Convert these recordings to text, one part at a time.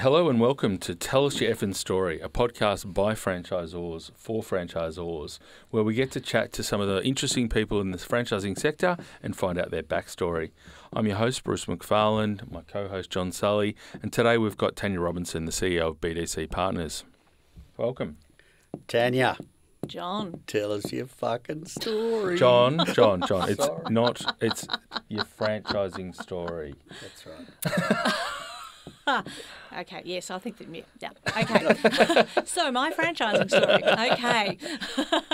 Hello and welcome to Tell Us Your Effing Story, a podcast by franchisors for franchisors, where we get to chat to some of the interesting people in the franchising sector and find out their backstory. I'm your host, Bruce McFarland, my co-host, John Sully, and today we've got Tanya Robertson, the CEO of BDC Partners. Welcome. Tanya. John. Tell us your fucking story. John. It's not, it's your franchising story. That's right. Okay, yes, I think that, yeah. Okay. So my franchising story. Okay.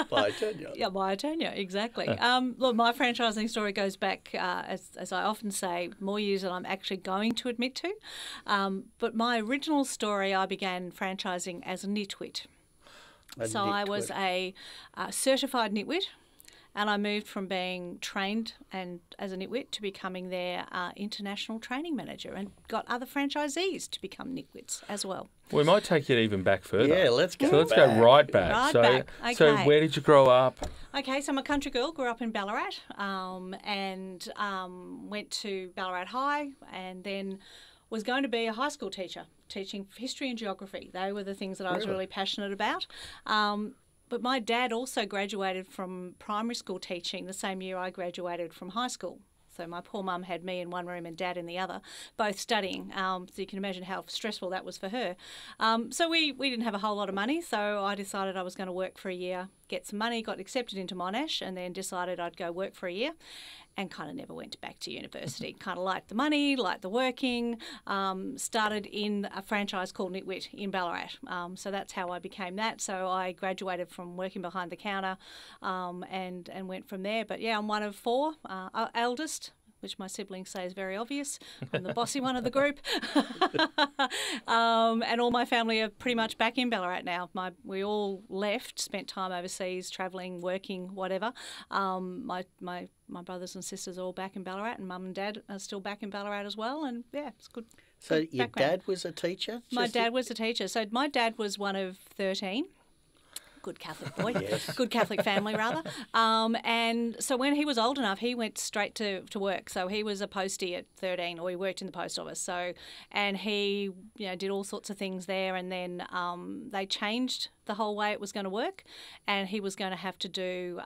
By Tanya. Yeah, by Tanya, exactly. Look, my franchising story goes back, as I often say, more years than I'm actually going to admit to. But my original story, I began franchising as a Knitwit. So I was a certified Knitwit. And I moved from being trained and as a Knitwit to becoming their international training manager, and got other franchisees to become Knitwits as well. We might take it even back further. Yeah, let's go. So let's go right back. Right so, back. Okay. So where did you grow up? Okay, so I'm a country girl, grew up in Ballarat, and went to Ballarat High, and then was going to be a high school teacher, teaching history and geography. They were the things that I was really passionate about. But my dad also graduated from primary school teaching the same year I graduated from high school. So my poor mum had me in one room and dad in the other, both studying. So you can imagine how stressful that was for her. So we didn't have a whole lot of money, so I decided I was going to work for a year, get some money, got accepted into Monash, and then decided I'd go work for a year. And kind of never went back to university. Kind of liked the money, liked the working. Started in a franchise called Knitwit in Ballarat. So that's how I became that. So I graduated from working behind the counter and went from there. But yeah, I'm one of four, eldest, which my siblings say is very obvious. I'm the bossy one of the group. And all my family are pretty much back in Ballarat now. We all left, spent time overseas, travelling, working, whatever. My brothers and sisters are all back in Ballarat, and mum and dad are still back in Ballarat as well. And yeah, it's good. So good your background. dad was a teacher? My dad was a teacher. So my dad was one of 13. Good Catholic boy, Yes. Good Catholic family rather. And so when he was old enough, he went straight to work. So he was a postie at 13, or he worked in the post office. So, and he did all sorts of things there. And then they changed the whole way it was going to work, and he was going to have to do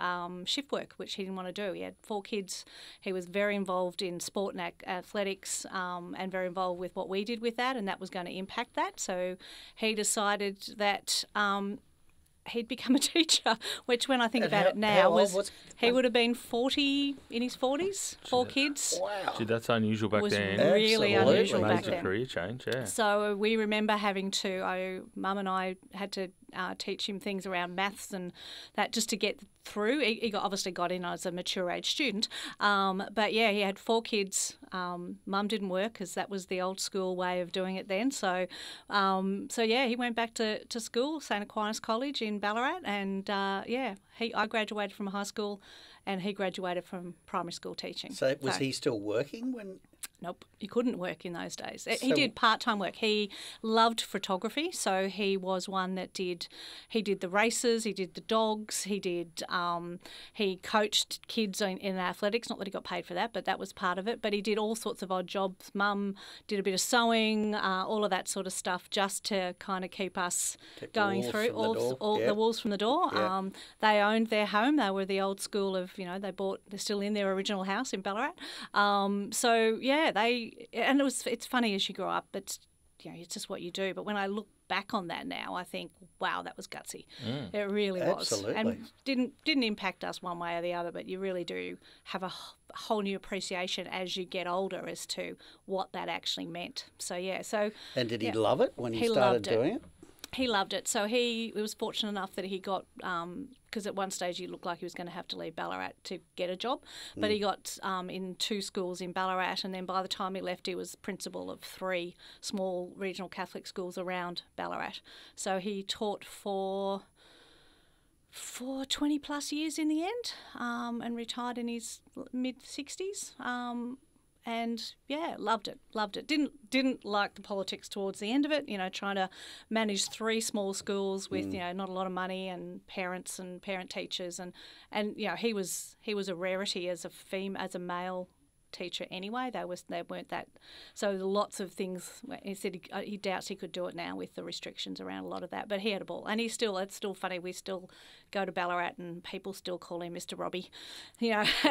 shift work, which he didn't want to do. He had 4 kids. He was very involved in sport and athletics, and very involved with what we did with that, and that was going to impact that. So he decided that he'd become a teacher, which when I think about it now he would have been 40, in his 40s, 4 kids. Wow. Gee, that's unusual back then. Was really unusual back Major then. career change, yeah. So we remember having to, Mum and I had to teach him things around maths and that just to get through. He obviously got in as a mature age student. But yeah, he had 4 kids. Mum didn't work because that was the old school way of doing it then. So yeah, he went back to school, St Aquinas College in Ballarat, and I graduated from high school and he graduated from primary school teaching. So was he still working when? Nope, he couldn't work in those days. He did part-time work. He loved photography, so he was one that did the races, he did the dogs, he coached kids in athletics. Not that he got paid for that, but that was part of it. But he did all sorts of odd jobs. Mum did a bit of sewing, all of that sort of stuff, just to kind of keep us going through. The walls from the door. Yep. They owned their home. They were the old school of, they're still in their original house in Ballarat. So yeah. It's funny as you grow up, it's just what you do. But when I look back on that now, I think, wow, that was gutsy. It really was. Absolutely. And didn't impact us one way or the other, but you really do have a whole new appreciation as you get older as to what that actually meant. So yeah. And did he love it when he started doing it? He loved it. So he was fortunate enough that he got, because at one stage he looked like he was going to have to leave Ballarat to get a job, but he got in 2 schools in Ballarat, and then by the time he left he was principal of 3 small regional Catholic schools around Ballarat. So he taught for 20 plus years in the end, and retired in his mid-60s. And yeah, loved it. Didn't like the politics towards the end of it. Trying to manage 3 small schools with not a lot of money and parents and parent teachers, and he was a rarity as a male teacher anyway. They weren't that. So lots of things. He said he doubts he could do it now with the restrictions around a lot of that. But he had a ball, and it's still funny. We still go to Ballarat, and people still call him Mr. Robbie.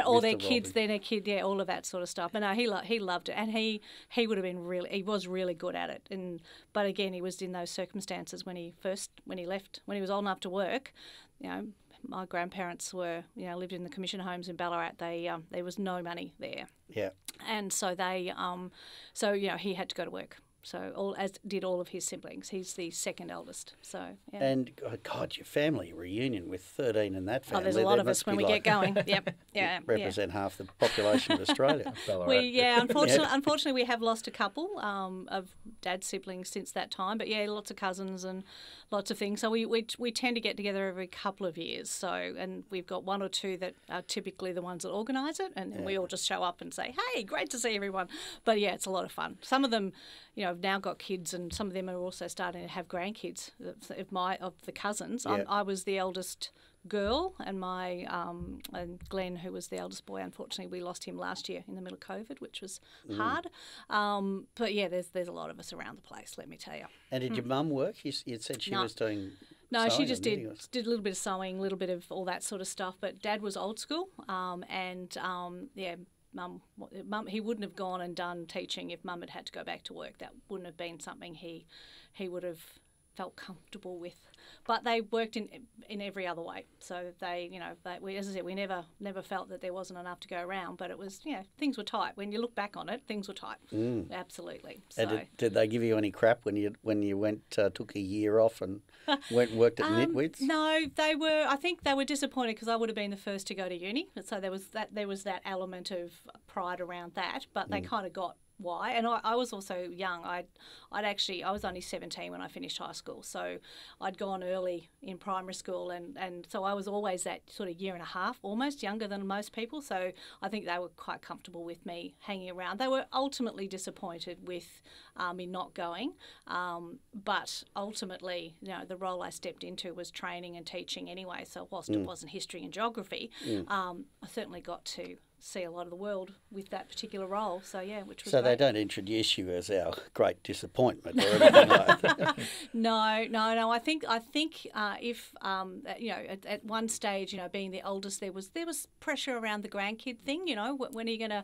All their kids, then their kid, all of that sort of stuff. But no, he loved it, and he would have been he was really good at it. But again, he was in those circumstances when he left, when he was old enough to work. My grandparents lived in the commission homes in Ballarat. There was no money there. Yeah. And so he had to go to work. So as did all of his siblings. He's the second eldest. So yeah. And God, your family reunion with 13 in that family. There's a lot of us when we get going. Yep. Yeah. Represent half the population of Australia. Unfortunately, we have lost a couple of Dad's siblings since that time. But yeah, lots of cousins and lots of things. So we tend to get together every couple of years. So and we've got one or two that are typically the ones that organise it, and then we all just show up and say, "Hey, great to see everyone." But yeah, it's a lot of fun. Some of them, have now got kids, and some of them are also starting to have grandkids. Of the cousins, yeah. I was the eldest girl, and my and Glenn, who was the eldest boy, unfortunately we lost him last year in the middle of COVID, which was hard. But yeah, there's a lot of us around the place, let me tell you. And did your mum work? You said she was doing. No, she just did a little bit of sewing, a little bit of all that sort of stuff. But Dad was old school, Mum, he wouldn't have gone and done teaching if Mum had to go back to work. That wouldn't have been something he would have felt comfortable with. But they worked in every other way. So as I said, we never felt that there wasn't enough to go around. But it was, things were tight. When you look back on it, things were tight. Absolutely. So, and did they give you any crap when you went took a year off and went and worked at Knitwit? No, they were. I think they were disappointed because I would have been the first to go to uni. So there was that element of pride around that. But they kind of got why. And I was also young. I was only 17 when I finished high school, so I'd gone early in primary school, and so I was always that sort of year and a half, almost younger than most people. So I think they were quite comfortable with me hanging around. They were ultimately disappointed with me not going, but ultimately, the role I stepped into was training and teaching anyway. So whilst it wasn't history and geography, I certainly got to see a lot of the world with that particular role. So yeah, which was so great. They don't introduce you as our great disappointment or anything like that. No. I think if at one stage, being the oldest, there was pressure around the grandkid thing. When are you going to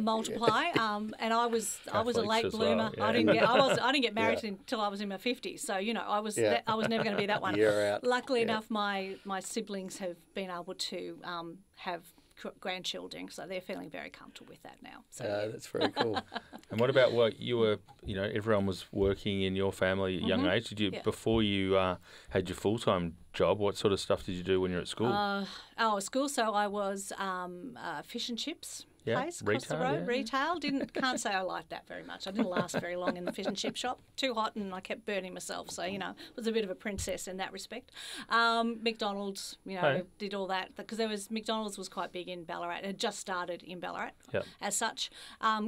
multiply? And I was a late bloomer. Well, yeah. I didn't get married until I was in my 50s. So I was never going to be that one. You're out. Luckily enough, my siblings have been able to have grandchildren, so they're feeling very comfortable with that now. So that's very cool. And what about work? You were, everyone was working in your family at a young age. Did you before you had your full-time job? What sort of stuff did you do when you were at school? At school, so I was fish and chips. Place across the road, retail. Can't say I liked that very much. I didn't last very long in the fish and chip shop. Too hot, and I kept burning myself. So was a bit of a princess in that respect. McDonald's, did all that because McDonald's was quite big in Ballarat. It had just started in Ballarat, as such.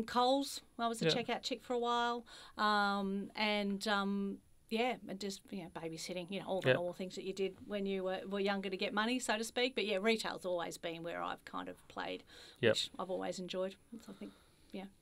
Coles, I was a checkout chick for a while, and just babysitting, all the normal things that you did when you were younger to get money, so to speak. But retail's always been where I've kind of played, which I've always enjoyed. So I think,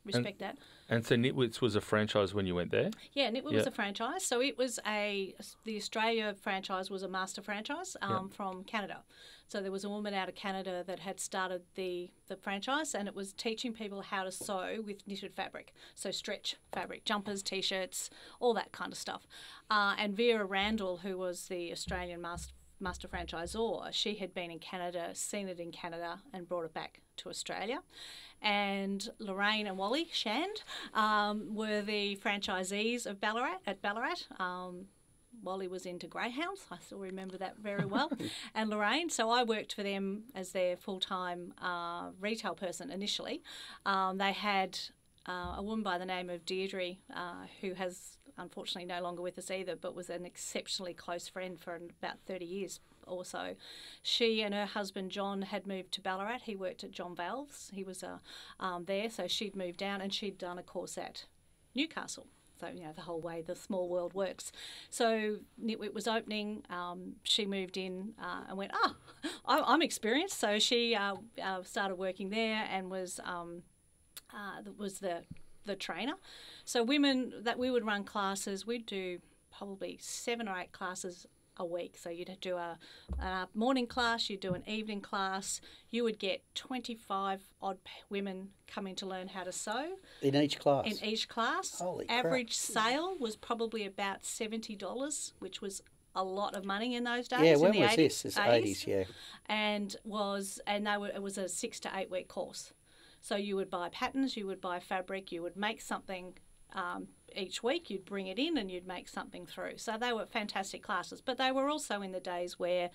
respect that. And so Knitwit's was a franchise when you went there? Yeah, Knitwit was a franchise. So it was the Australia franchise was a master franchise from Canada. So there was a woman out of Canada that had started the franchise, and it was teaching people how to sew with knitted fabric. So stretch fabric, jumpers, T-shirts, all that kind of stuff. And Vera Randall, who was the Australian master franchisor, she had been in Canada, seen it in Canada, and brought it back to Australia. And Lorraine and Wally Shand were the franchisees of Ballarat. Wally was into greyhounds. I still remember that very well. And Lorraine, so I worked for them as their full-time retail person initially. They had a woman by the name of Deirdre who has unfortunately no longer with us either, but was an exceptionally close friend for about 30 years or so. She and her husband John had moved to Ballarat. He worked at John Valves. He was there, so she'd moved down and she'd done a course at Newcastle. So, the whole way the small world works. So Knitwit was opening. She moved in and went, I'm experienced. So she started working there and was was the trainer. So women that we would run classes, we'd do probably 7 or 8 classes a week. So you'd do a morning class, you'd do an evening class. You would get 25 odd women coming to learn how to sew. In each class? In each class. Holy crap. Average sale was probably about $70, which was a lot of money in those days. Yeah, in when the was 80s, this? It's 80s, yeah. And it was a 6 to 8 week course. So you would buy patterns, you would buy fabric, you would make something each week, you'd bring it in and you'd make something through. So they were fantastic classes, but they were also in the days where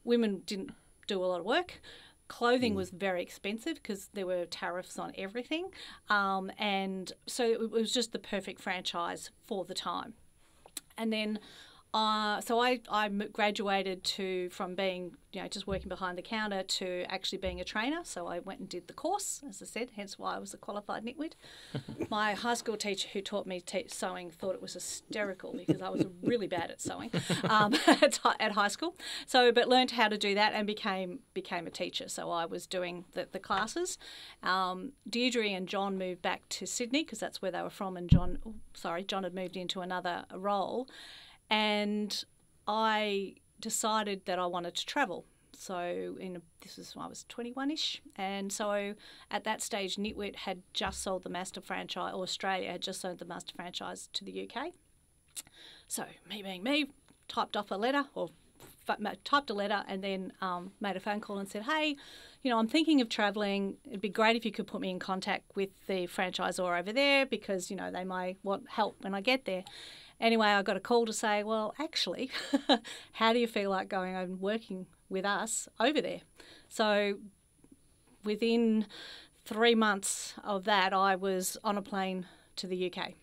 women didn't do a lot of work. Clothing was very expensive because there were tariffs on everything. And so it was just the perfect franchise for the time. And then so I graduated from being, just working behind the counter to actually being a trainer. So I went and did the course, as I said, hence why I was a qualified Knitwit. My high school teacher who taught me sewing thought it was hysterical because I was really bad at sewing at high school. So, but learned how to do that and became a teacher. So I was doing the classes. Deirdre and John moved back to Sydney because that's where they were from, and John had moved into another role. And I decided that I wanted to travel. So this was when I was 21-ish. And so at that stage, Knitwit had just sold the master franchise, or Australia had just sold the master franchise to the UK. So me being me, typed a letter and then made a phone call and said, hey, I'm thinking of travelling. It'd be great if you could put me in contact with the franchisor over there because, they might want help when I get there. Anyway, I got a call to say, well, actually, how do you feel like going and working with us over there? So within 3 months of that, I was on a plane to the UK.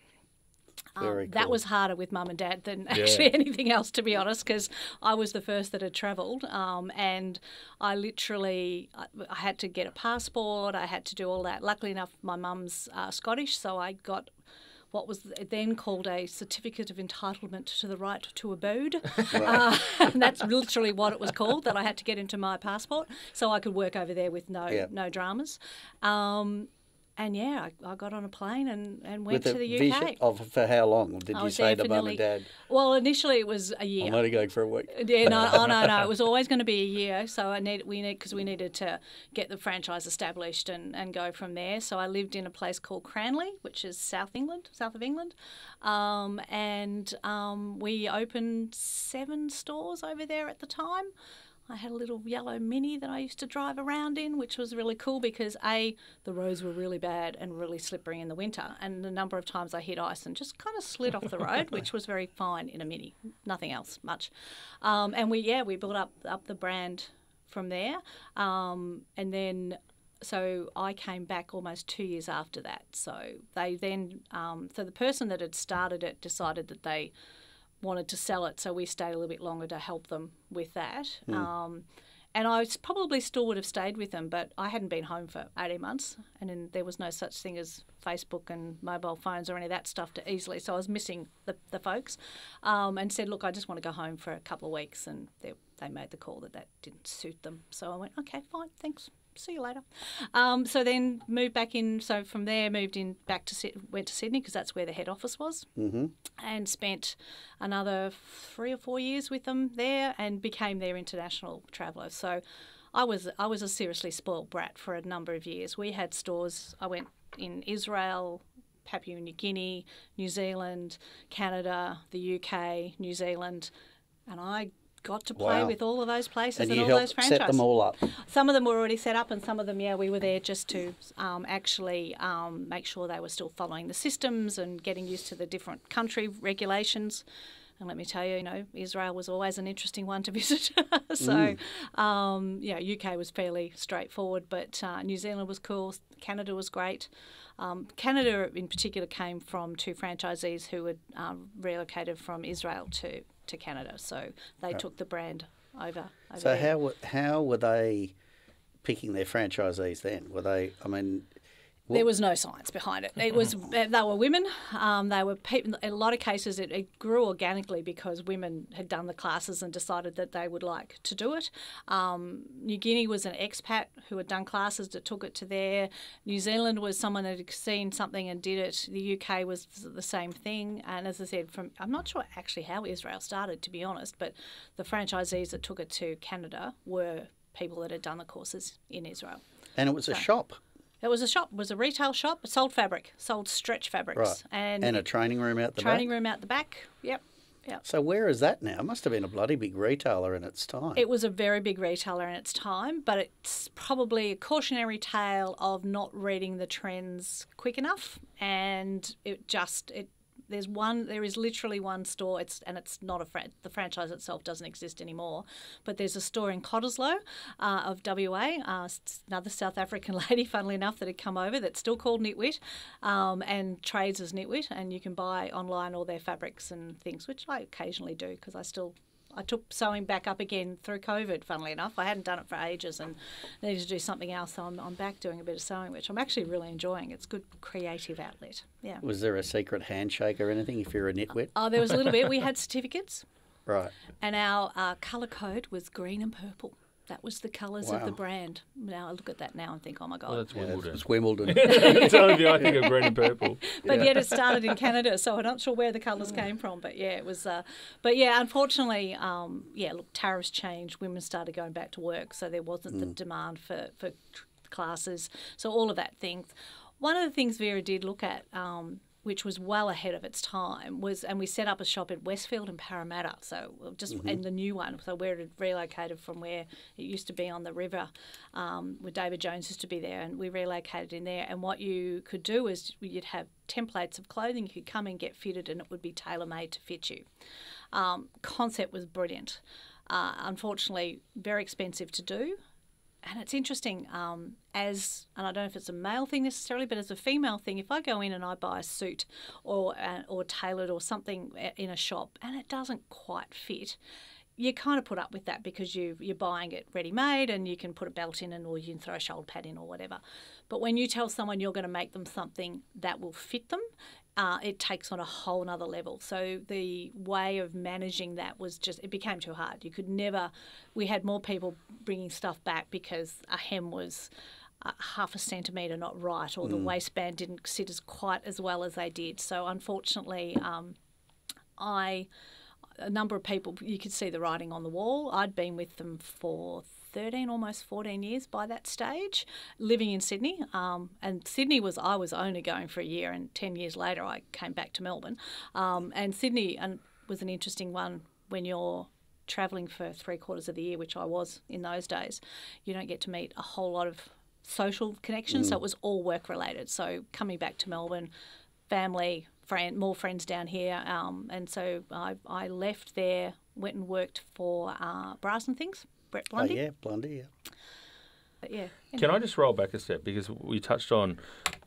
Very cool. That was harder with Mum and Dad than actually anything else, to be honest, because I was the first that had travelled, and I had to get a passport. I had to do all that. Luckily enough, my mum's Scottish, so I got what was then called a certificate of entitlement to the right to abode. And that's literally what it was called, that I had to get into my passport so I could work over there with no dramas. And I got on a plane and went to the UK. Vision of for how long did you say to Mum and Dad? Well, initially it was a year. I'm only going for a week. Yeah, no. It was always going to be a year. So because we needed to get the franchise established and go from there. So I lived in a place called Cranley, which is south of England, and we opened 7 stores over there at the time. I had a little yellow Mini that I used to drive around in, which was really cool because the roads were really bad and really slippery in the winter, and the number of times I hit ice and just kind of slid off the road, which was very fine in a Mini, nothing else much. And we built up the brand from there, and then so I came back almost 2 years after that. So they then so the person that had started it decided that they wanted to sell it, so we stayed a little bit longer to help them with that. And I probably still would have stayed with them, but I hadn't been home for 18 months, and then there was no such thing as Facebook and mobile phones or any of that stuff to easily, so I was missing the folks, and said, look, I just want to go home for a couple of weeks, and they made the call that didn't suit them. So I went, okay, fine, thanks. See you later. So then moved back in. So from there, went to Sydney because that's where the head office was, and spent another 3 or 4 years with them there, and became their international traveller. So I was a seriously spoiled brat for a number of years. We had stores. I went in Israel, Papua New Guinea, New Zealand, Canada, the UK, New Zealand, and I got to play with all of those places and all those franchises. And you helped set them all up? Some of them were already set up, and some of them, we were there just to actually make sure they were still following the systems and getting used to the different country regulations. And let me tell you, Israel was always an interesting one to visit. So, UK was fairly straightforward, but New Zealand was cool. Canada was great. Canada in particular came from 2 franchisees who had relocated from Israel to Canada, so they took the brand over so there. how were they picking their franchisees then? There was no science behind it. It was they were women. They were people. In a lot of cases, it grew organically because women had done the classes and decided that they would like to do it. New Guinea was an expat who had done classes that took it to there. New Zealand was someone that had seen something and did it. The UK was the same thing. And as I said, I'm not sure actually how Israel started, to be honest, but the franchisees that took it to Canada were people that had done the courses in Israel. And it was a shop. It was a shop. It was a retail shop. It sold fabric, sold stretch fabrics. Right. And a training room out the back? Training room out the back, yep. So where is that now? It must have been a bloody big retailer in its time. It was a very big retailer in its time, but it's probably a cautionary tale of not reading the trends quick enough, and there is literally one store. It's not the franchise itself doesn't exist anymore, but there's a store in Cottesloe of WA, another South African lady, funnily enough, that had come over that's still called Knitwit, and trades as Knitwit, and you can buy online all their fabrics and things, which I occasionally do because I took sewing back up again through COVID, funnily enough. I hadn't done it for ages and needed to do something else, so I'm back doing a bit of sewing, which I'm actually really enjoying. It's a good creative outlet, yeah. Was there a secret handshake or anything if you're a Knitwit? Oh, there was a little bit. We had certificates. Right. And our colour code was green and purple. That was the colours of the brand. Now I look at that now and think, oh my God. Well, that's Wimbledon. It's Wimbledon. It's only I think of green and purple. But yet it started in Canada, so I'm not sure where the colours came from. But yeah, it was. But yeah, unfortunately, look, tariffs changed. Women started going back to work, so there wasn't the demand for classes. So all of that things. One of the things Vera did look at, which was well ahead of its time, and we set up a shop at Westfield and Parramatta, so just in the new one, so where it had relocated from where it used to be on the river, where David Jones used to be there, and we relocated in there. And what you could do is you'd have templates of clothing, you could come and get fitted, and it would be tailor-made to fit you. Concept was brilliant. Unfortunately, very expensive to do. And it's interesting, and I don't know if it's a male thing necessarily, but as a female thing, if I go in and I buy a suit or tailored or something in a shop and it doesn't quite fit, you kind of put up with that because you're buying it ready-made and you can put a belt in or you can throw a shoulder pad in or whatever. But when you tell someone you're going to make them something that will fit them, it takes on a whole nother level. So the way of managing that it became too hard. You could never, we had more people bringing stuff back because a hem was half a centimetre not right, or the waistband didn't sit quite as well as they did. So unfortunately, a number of people, you could see the writing on the wall. I'd been with them for 13, almost 14 years by that stage, living in Sydney. And Sydney I was only going for a year, and 10 years later I came back to Melbourne. And Sydney was an interesting one when you're travelling for 3/4 of the year, which I was in those days. You don't get to meet a whole lot of social connections, so it was all work related. So coming back to Melbourne, family, more friends down here, and so I left there, went and worked for Brass and Things. Brett Blundy. Oh, yeah, Blundy, yeah. But yeah. Can I just roll back a step? Because we touched on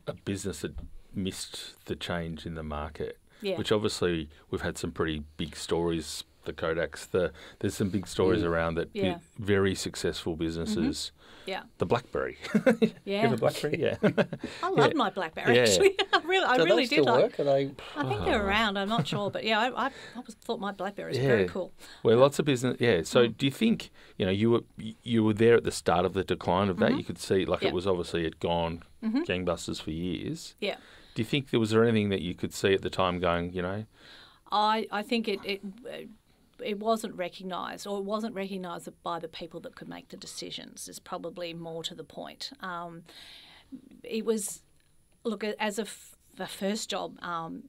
a business that missed the change in the market, which obviously we've had some pretty big stories, the Kodaks, there's some big stories around that, very successcul businesses. Yeah. The BlackBerry. Yeah. You have a BlackBerry? Yeah. I loved my BlackBerry, actually. I really did. Work? I think they're around. I'm not sure. But, yeah, I always thought my BlackBerry was very cool. Well, lots of business. Yeah. So do you think, you were there at the start of the decline of that? You could see, it was obviously had gone gangbusters for years. Yeah. Do you think was there anything that you could see at the time going, I think it wasn't recognised, or it wasn't recognised by the people that could make the decisions, is probably more to the point. It was, as a first job,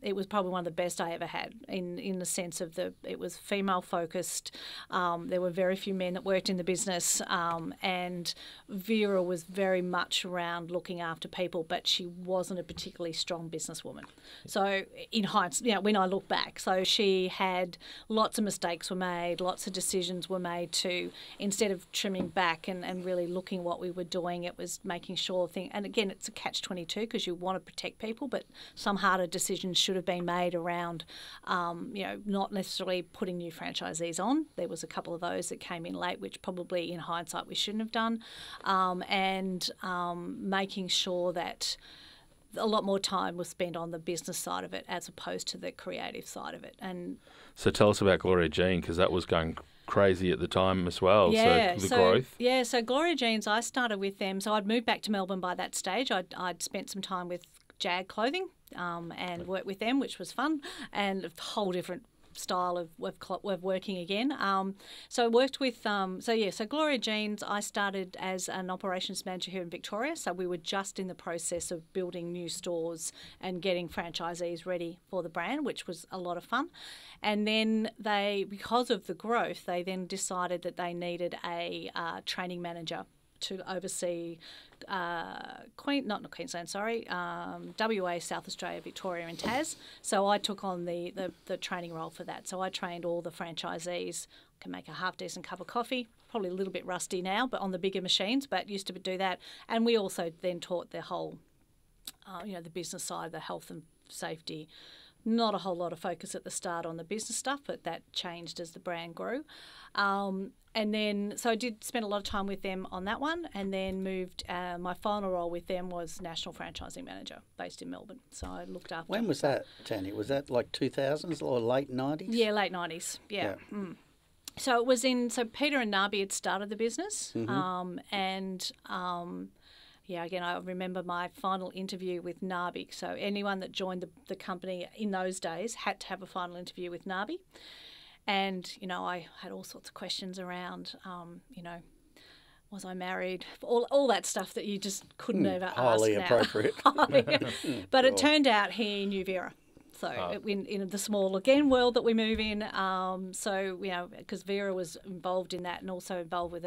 it was probably one of the best I ever had in the sense of it was female focused. There were very few men that worked in the business, and Vera was very much around looking after people, but she wasn't a particularly strong businesswoman. So in hindsight, when I look back, so she had lots of mistakes were made, lots of decisions were made to, instead of trimming back and really looking what we were doing, it was making sure and again, it's a catch-22 because you want to protect people, but some harder decisions should have been made around, not necessarily putting new franchisees on. There was a couple of those that came in late, which probably in hindsight we shouldn't have done, and making sure that a lot more time was spent on the business side of it as opposed to the creative side of it. And So tell us about Gloria Jean, because that was going crazy at the time as well. yeah, so the growth. Yeah, so Gloria Jeans, I started with them. So I'd moved back to Melbourne by that stage. I'd spent some time with Jag Clothing and worked with them, which was fun, and a whole different style of working again. So I worked with, so Gloria Jeans, I started as an operations manager here in Victoria. So we were just in the process of building new stores and getting franchisees ready for the brand, which was a lot of fun. And then because of the growth, they then decided that they needed a training manager to oversee WA, South Australia, Victoria and Tas. So I took on the training role for that. So I trained all the franchisees, can make a half-decent cup of coffee, probably a little bit rusty now, but on the bigger machines, but used to do that. And we also then taught the whole, the business side, the health and safety. Not a whole lot of focus at the start on the business stuff, but that changed as the brand grew. And then, so I did spend a lot of time with them on that one, and then moved, my final role with them was National Franchising Manager based in Melbourne. So I looked after... When was that, Tanya? Was that like 2000s or late 90s? Yeah, late 90s, yeah. So it was so Peter and Nabi had started the business, again, I remember my final interview with Nabi. So anyone that joined the company in those days had to have a final interview with Nabi. And, I had all sorts of questions around, was I married? All that stuff that you just couldn't ever ask now. Highly appropriate. But it turned out he knew Vera. So in the small, again, world that we move in, because Vera was involved in that and also involved with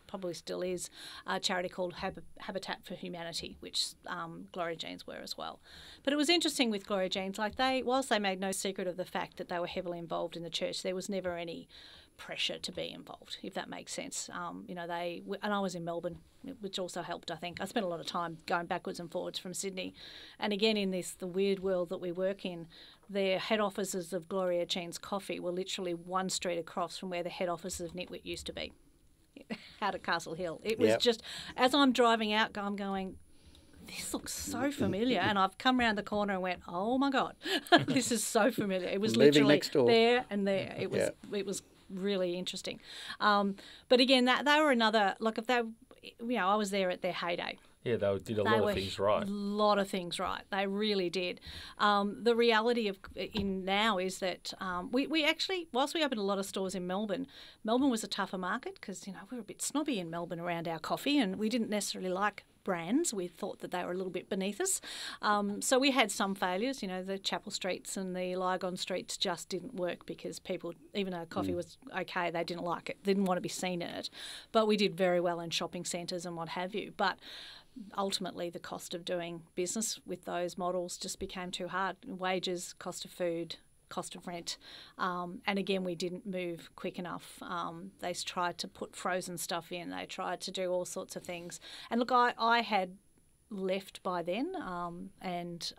probably still is, a charity called Habitat for Humanity, which Gloria Jeans were as well. But it was interesting with Gloria Jeans, whilst they made no secret of the fact that they were heavily involved in the church, there was never any pressure to be involved, if that makes sense. And I was in Melbourne, which also helped, I think. I spent a lot of time going backwards and forwards from Sydney. And again, in the weird world that we work in, the head offices of Gloria Jean's Coffee were literally one street across from where the head offices of Knitwit used to be, out at Castle Hill. It was just, as I'm driving out, I'm going, this looks so familiar. And I've come around the corner and went, oh my God, this is so familiar. It was Living literally next door. there and there. It was really interesting. But again, they were another, if they, I was there at their heyday. Yeah, they did a lot of things right. A lot of things right. They really did. The reality now is that we actually, whilst we opened a lot of stores in Melbourne was a tougher market because, we were a bit snobby in Melbourne around our coffee and we didn't necessarily like brands. We thought that they were a little bit beneath us. So we had some failures. The Chapel Streets and the Lygon Streets just didn't work because people, even though coffee was okay, they didn't like it, didn't want to be seen in it. But we did very well in shopping centres and what have you. But ultimately, the cost of doing business with those models just became too hard. Wages, cost of food, cost of rent. And again, we didn't move quick enough. They tried to put frozen stuff in. They tried to do all sorts of things. And look, I had left by then and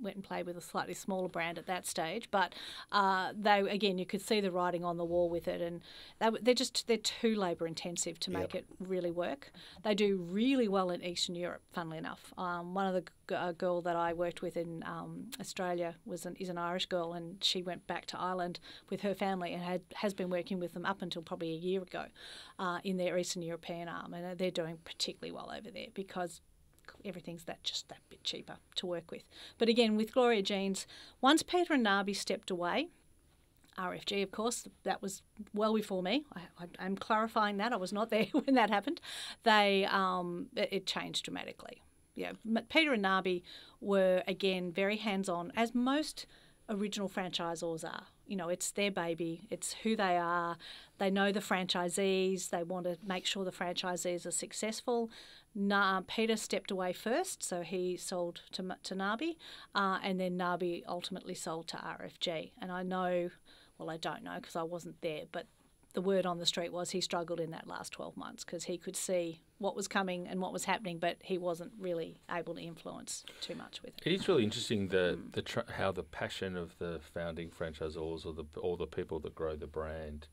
went and played with a slightly smaller brand at that stage. But you could see the writing on the wall with it, and they're too labour intensive to make it really work. They do really well in Eastern Europe, funnily enough. One of the girl that I worked with in Australia is an Irish girl, and she went back to Ireland with her family and has been working with them up until probably a year ago in their Eastern European arm, and they're doing particularly well over there because everything's just that bit cheaper to work with. But again, with Gloria Jeans, once Peter and Nabi stepped away, RFG, of course, that was well before me. I'm clarifying that. I was not there when that happened. It changed dramatically. Yeah, Peter and Nabi were, again, very hands-on, as most original franchisors are. It's their baby. It's who they are. They know the franchisees. They want to make sure the franchisees are successful. Peter stepped away first, so he sold to Nabi, and then Nabi ultimately sold to RFG. And I don't know because I wasn't there, but the word on the street was he struggled in that last 12 months because he could see what was coming and what was happening, but he wasn't really able to influence too much with it. It is really interesting how the passion of the founding franchisors or the people that grow the brand,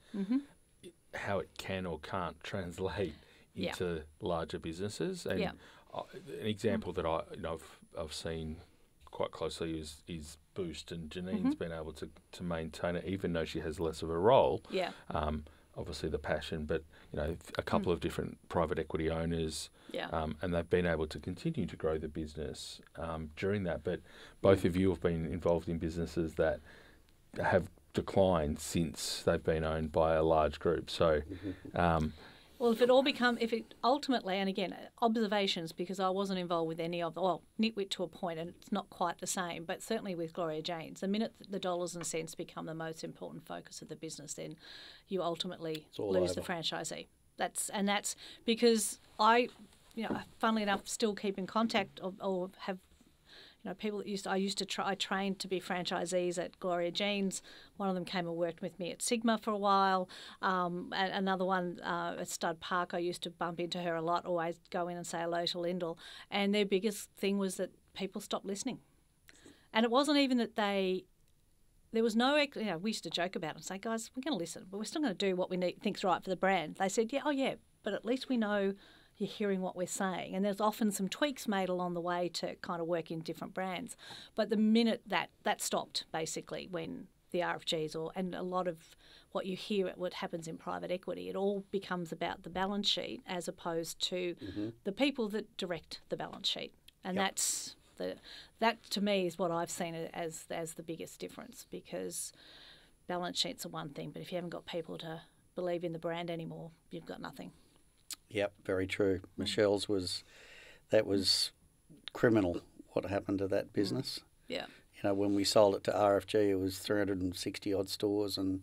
how it can or can't translate into larger businesses. And an example that I've I've seen quite closely is Boost, and Janine's been able to maintain it, even though she has less of a role. Yeah. Obviously the passion, but a couple of different private equity owners, and they've been able to continue to grow the business during that. But both of you have been involved in businesses that have declined since they've been owned by a large group. So. Well, if it ultimately, and again, observations, because I wasn't involved with any of Knitwit to a point, and it's not quite the same, but certainly with Gloria Jane's, the minute the dollars and cents become the most important focus of the business, then you ultimately lose the franchisee. That's because funnily enough, still keep in contact or have. People that I trained to be franchisees at Gloria Jean's. One of them came and worked with me at Sigma for a while. Another one at Stud Park, I used to bump into her a lot, always go in and say hello to Lyndall. And their biggest thing was that people stopped listening. And it wasn't even that there was no, we used to joke about it and say, guys, we're going to listen, but we're still going to do what we think's right for the brand. They said, but at least we know you're hearing what we're saying. And there's often some tweaks made along the way to kind of work in different brands. But the minute that stopped, basically, when the RFGs and a lot of what you hear, what happens in private equity, it all becomes about the balance sheet as opposed to the people that direct the balance sheet. And that to me is what I've seen as the biggest difference, because balance sheets are one thing, but if you haven't got people to believe in the brand anymore, you've got nothing. Yep, very true. Michelle's was criminal what happened to that business. Yeah. When we sold it to RFG, it was 360 odd stores, and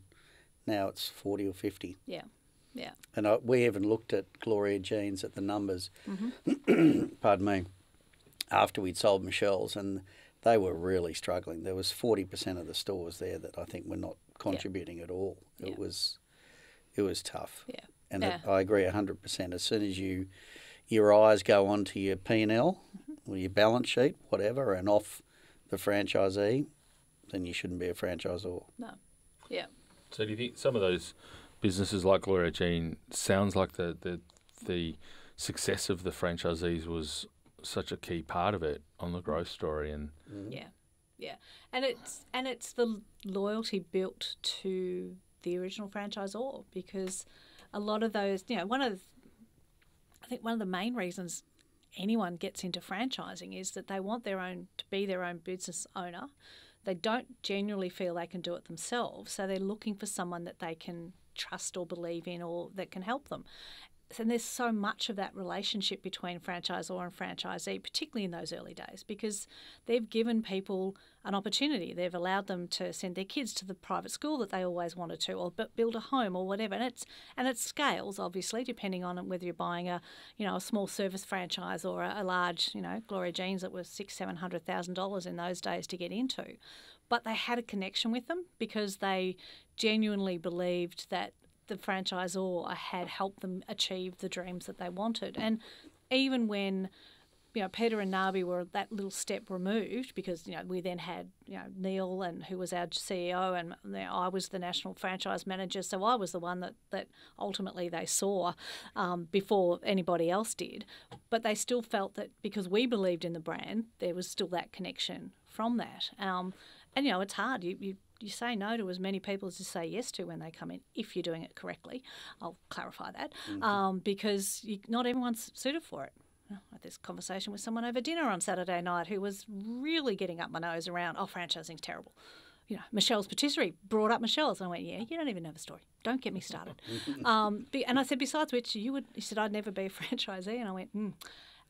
now it's 40 or 50. Yeah, yeah. And we even looked at Gloria Jean's at the numbers, pardon me, after we'd sold Michelle's, and they were really struggling. There was 40% of the stores there that I think were not contributing at all. It was tough. Yeah. And I agree 100%. As soon as your eyes go onto your P&L or your balance sheet, whatever, and off the franchisee, then you shouldn't be a franchisor. No. Yeah. So do you think some of those businesses like Gloria Jean, sounds like the success of the franchisees was such a key part of it on the growth story? And yeah, and it's the loyalty built to the original franchisor, because a lot of those, I think one of the main reasons anyone gets into franchising is that they want to be their own business owner. They don't genuinely feel they can do it themselves, so they're looking for someone that they can trust or believe in or that can help them. And there's so much of that relationship between franchisor and franchisee, particularly in those early days, because they've given people an opportunity. They've allowed them to send their kids to the private school that they always wanted to, or build a home or whatever. And it scales, obviously, depending on whether you're buying a small service franchise or a large, Gloria Jean's that was $600,000-$700,000 in those days to get into. But they had a connection with them because they genuinely believed that the franchisor had helped them achieve the dreams that they wanted. And even when, Peter and Nabi were that little step removed, because, we then had, Neil, and who was our CEO, and I was the national franchise manager, so I was the one that ultimately they saw before anybody else did. But they still felt that because we believed in the brand, there was still that connection from that. And, it's hard. You say no to as many people as you say yes to when they come in, if you're doing it correctly. I'll clarify that, because not everyone's suited for it. I had this conversation with someone over dinner on Saturday night who was really getting up my nose around, franchising's terrible. Michelle's Patisserie brought up Michelle's. And I went, you don't even know the story. Don't get me started. And I said, besides which, he said, I'd never be a franchisee. And I went,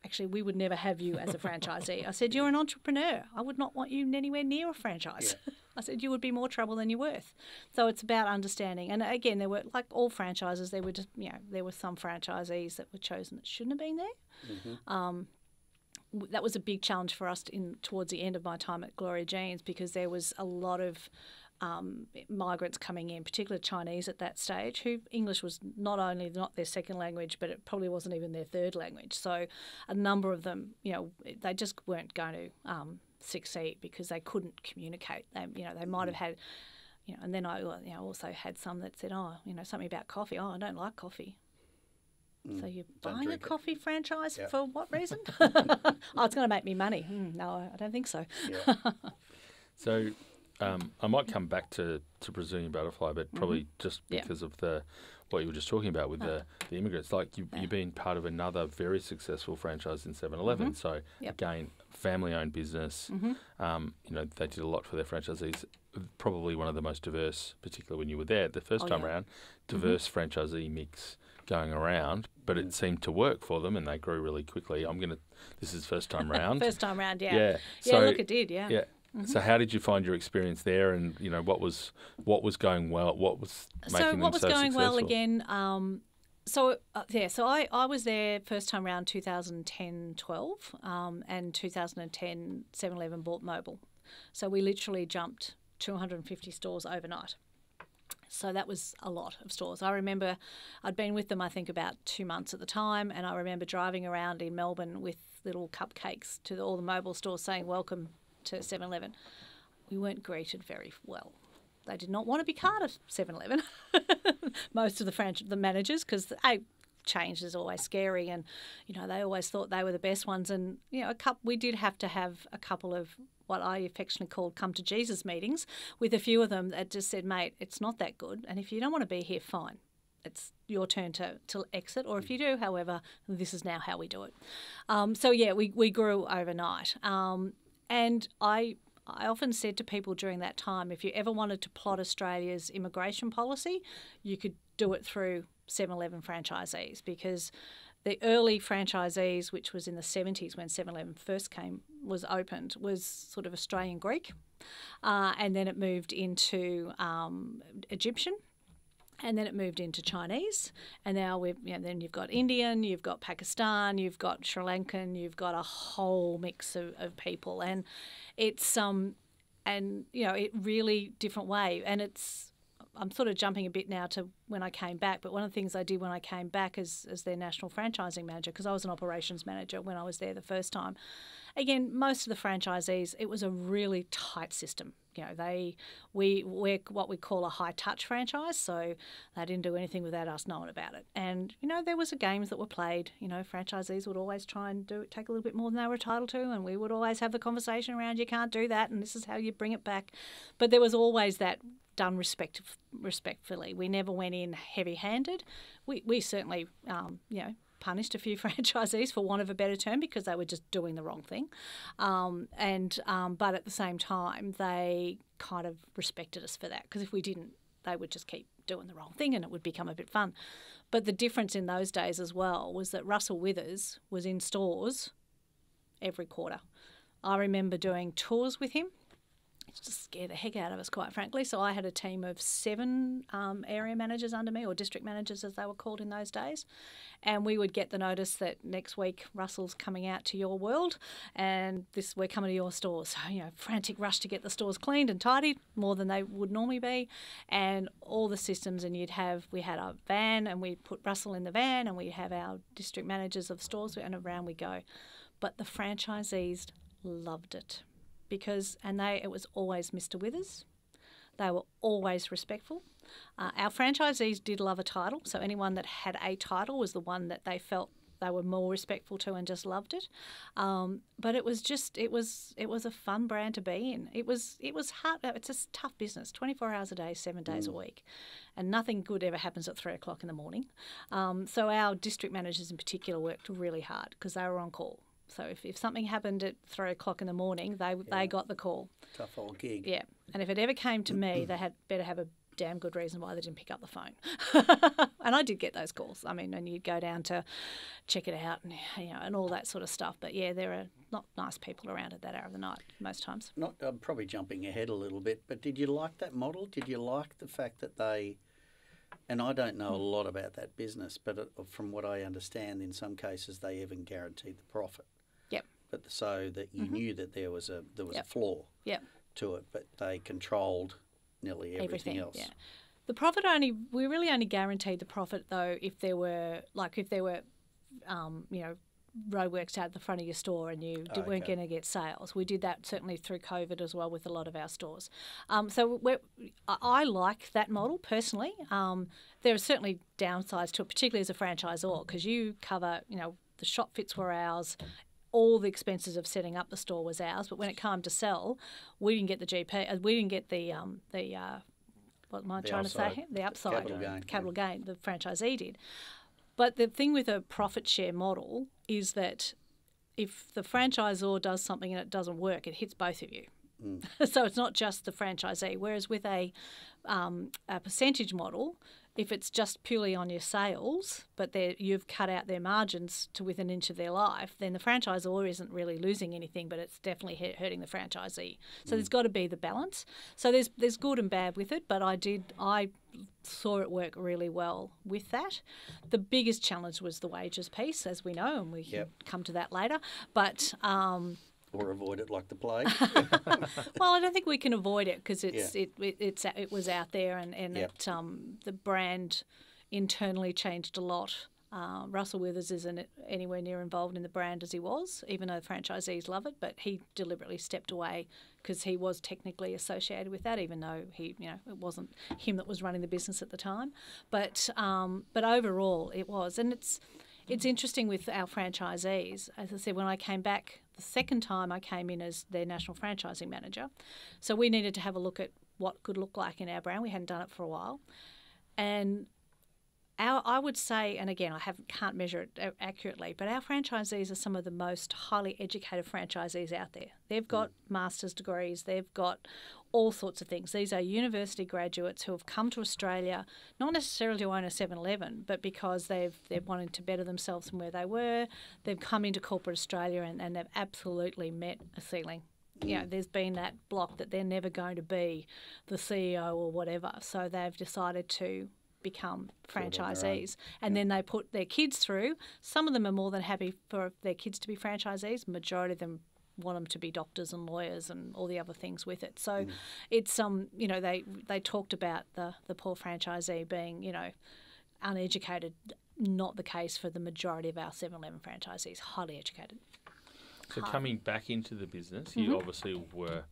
actually, we would never have you as a franchisee. I said, you're an entrepreneur. I would not want you anywhere near a franchise. Yeah. I said, you would be more trouble than you're worth. So it's about understanding. And again, there were, like all franchises, there were just, there were some franchisees that were chosen that shouldn't have been there. That was a big challenge for us towards the end of my time at Gloria Jean's, because there was a lot of migrants coming in, particularly Chinese at that stage, who English was not only not their second language, but it probably wasn't even their third language. So a number of them, they just weren't going to succeed because they couldn't communicate. They might have had, and then I also had some that said, something about coffee. I don't like coffee. So you're Don't buying a drink it. coffee franchise Yeah. for what reason? Oh, it's going to make me money. No, I don't think so. Yeah. So I might come back to Brazilian Butterfly, but probably just Yeah. because of what you were just talking about with the immigrants. Like you've been part of another very successful franchise in 7-Eleven. So Yep. again, family-owned business. They did a lot for their franchisees. Probably one of the most diverse, particularly when you were there the first time around, diverse franchisee mix going around. But it seemed to work for them, and they grew really quickly. This is first time round. First time round, yeah. Yeah. Yeah, So, look, it did, yeah. yeah. So how did you find your experience there, and what was going well? What was making them what was so going successful? well again? So I was there first time round 2010-12, and 2010 7-Eleven bought Mobile. So we literally jumped 250 stores overnight. So that was a lot of stores. I remember I'd been with them, I think, about 2 months at the time, and I remember driving around in Melbourne with little cupcakes to all the Mobile stores saying, "Welcome to 7-Eleven." We weren't greeted very well. They did not want to be part of 7-Eleven, most of the managers, because change is always scary, and they always thought they were the best ones. And we did have to have a couple of what I affectionately called come to Jesus meetings with a few of them that just said, "Mate, it's not that good, and if you don't want to be here, fine. It's your turn to exit, or if you do, however, this is now how we do it." We grew overnight. And I often said to people during that time, if you ever wanted to plot Australia's immigration policy, you could do it through 7-Eleven franchisees, because the early franchisees, which was in the 70s when 7-Eleven first was opened, was sort of Australian Greek, and then it moved into Egyptian. And then it moved into Chinese, and now then you've got Indian, you've got Pakistan, you've got Sri Lankan, you've got a whole mix of people, and it's it really different way. And I'm sort of jumping a bit now to when I came back, but one of the things I did when I came back as their national franchising manager, because I was an operations manager when I was there the first time. Again, most of the franchisees, it was a really tight system. We're what we call a high-touch franchise, so they didn't do anything without us knowing about it. And, there was games that were played. Franchisees would always try and take a little bit more than they were entitled to, and we would always have the conversation around, you can't do that, and this is how you bring it back. But there was always that done respectfully. We never went in heavy-handed. We certainly, punished a few franchisees, for want of a better term, because they were just doing the wrong thing. But at the same time, they kind of respected us for that, because if we didn't, they would just keep doing the wrong thing and it would become a bit fun. But the difference in those days as well was that Russell Withers was in stores every quarter. I remember doing tours with him. It just scared the heck out of us, quite frankly. So I had a team of 7 area managers under me, or district managers as they were called in those days. And we would get the notice that next week Russell's coming out to your world and we're coming to your stores. So, frantic rush to get the stores cleaned and tidied, more than they would normally be, and all the systems. And we had a van, and we put Russell in the van, and we have our district managers of stores, and around we go. But the franchisees loved it. It was always Mr. Withers. They were always respectful. Our franchisees did love a title, so anyone that had a title was the one that they felt they were more respectful to and just loved it. But it was a fun brand to be in. It was hard. It's a tough business, 24 hours a day, 7 days a week, and nothing good ever happens at 3 o'clock in the morning. So our district managers in particular worked really hard because they were on call. So if something happened at 3 o'clock in the morning, they got the call. Tough old gig. Yeah. And if it ever came to me, they had better have a damn good reason why they didn't pick up the phone. And I did get those calls. I mean, and you'd go down to check it out and all that sort of stuff. But, yeah, there are not nice people around at that hour of the night most times. I'm probably jumping ahead a little bit, but did you like that model? Did you like the fact that they... And I don't know a lot about that business, but from what I understand, in some cases they even guaranteed the profit. Yep. But so that you knew that there was a flaw to it, but they controlled nearly everything else. Yeah. The profit we really only guaranteed the profit though if there were roadworks out the front of your store and you weren't going to get sales. We did that certainly through COVID as well with a lot of our stores. So I like that model personally. There are certainly downsides to it, particularly as a franchisor, because you cover, the shop fits were ours, all the expenses of setting up the store was ours, but when it came to sell, we didn't get the GP, we didn't get the what am I trying to say? The upside, capital gain, the franchisee did. But the thing with a profit share model is that if the franchisor does something and it doesn't work, it hits both of you. So it's not just the franchisee. Whereas with a percentage model, if it's just purely on your sales, but you've cut out their margins to within an inch of their life, then the franchisor isn't really losing anything, but it's definitely hurting the franchisee. So there's got to be the balance. So there's good and bad with it, but I saw it work really well with that. The biggest challenge was the wages piece, as we know, and we can come to that later. But or avoid it like the plague. Well, I don't think we can avoid it because it was out there, and the brand internally changed a lot. Russell Withers isn't anywhere near involved in the brand as he was, even though franchisees love it. But he deliberately stepped away because he was technically associated with that, even though it wasn't him that was running the business at the time. But overall, it was, and it's interesting with our franchisees. As I said, when I came back the second time, I came in as their national franchising manager. So we needed to have a look at what could look like in our brand. We hadn't done it for a while. And I would say, and again, I can't measure it accurately, but our franchisees are some of the most highly educated franchisees out there. They've got master's degrees, they've got all sorts of things. These are university graduates who have come to Australia, not necessarily to own a 7-Eleven, but because they're wanting to better themselves from where they were. They've come into corporate Australia and they've absolutely met a ceiling. There's been that block that they're never going to be the CEO or whatever. So they've decided to become franchisees, and then they put their kids through. Some of them are more than happy for their kids to be franchisees. Majority of them want them to be doctors and lawyers and all the other things with it. So it's they talked about the poor franchisee being uneducated. Not the case for the majority of our 7-Eleven franchisees, highly educated. So coming back into the business, you obviously were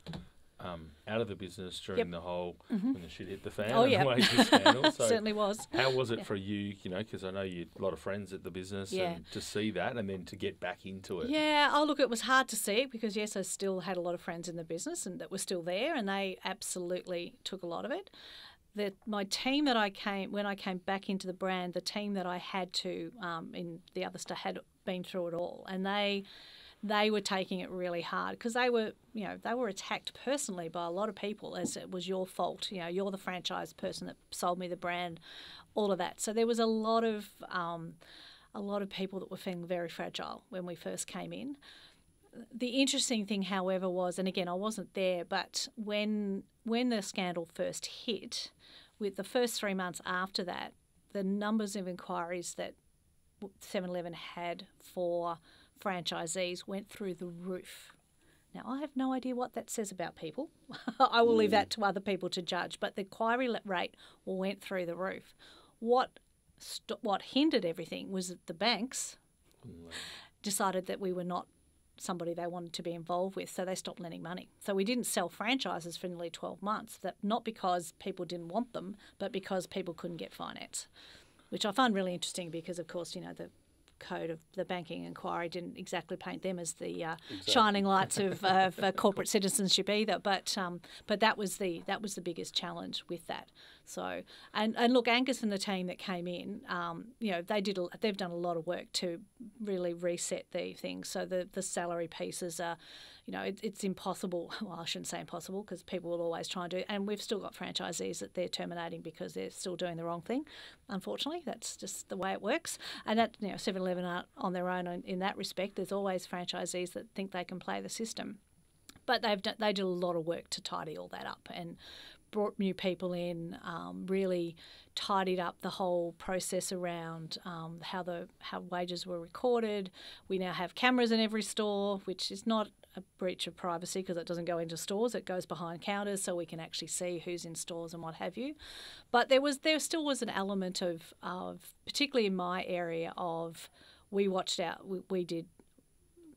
out of the business during the whole when the shit hit the fan and the wages scandal. So certainly was. How was it for you? Because I know you had a lot of friends at the business, and to see that and then to get back into it. Yeah, look, it was hard to see it because yes, I still had a lot of friends in the business and that were still there, and they absolutely took a lot of it. My team when I came back into the brand, the team that I had to in the other stuff had been through it all, and they were taking it really hard because they were attacked personally by a lot of people as it was your fault. You're the franchise person that sold me the brand, all of that. So there was a lot of people that were feeling very fragile when we first came in. The interesting thing, however, was, and again, I wasn't there, but when the scandal first hit, with the first 3 months after that, the numbers of inquiries that 7-Eleven had for franchisees went through the roof. Now, I have no idea what that says about people. I will leave that to other people to judge, but the inquiry rate went through the roof. What hindered everything was that the banks decided that we were not somebody they wanted to be involved with, so they stopped lending money. So we didn't sell franchises for nearly 12 months, not because people didn't want them, but because people couldn't get finance, which I find really interesting because, of course, the code of the banking inquiry didn't exactly paint them as the shining lights of corporate citizenship either. But that was the biggest challenge with that. So and look, Angus and the team that came in, they've done a lot of work to really reset the things. So the salary pieces are, it's impossible. Well, I shouldn't say impossible because people will always try and do it. And we've still got franchisees that they're terminating because they're still doing the wrong thing. Unfortunately, that's just the way it works. And that 7-Eleven aren't on their own in that respect. There's always franchisees that think they can play the system. But they did a lot of work to tidy all that up and brought new people in, really tidied up the whole process around how wages were recorded. We now have cameras in every store, which is not a breach of privacy because it doesn't go into stores. It goes behind counters so we can actually see who's in stores and what have you. But there still was an element of particularly in my area, of we watched out. We did.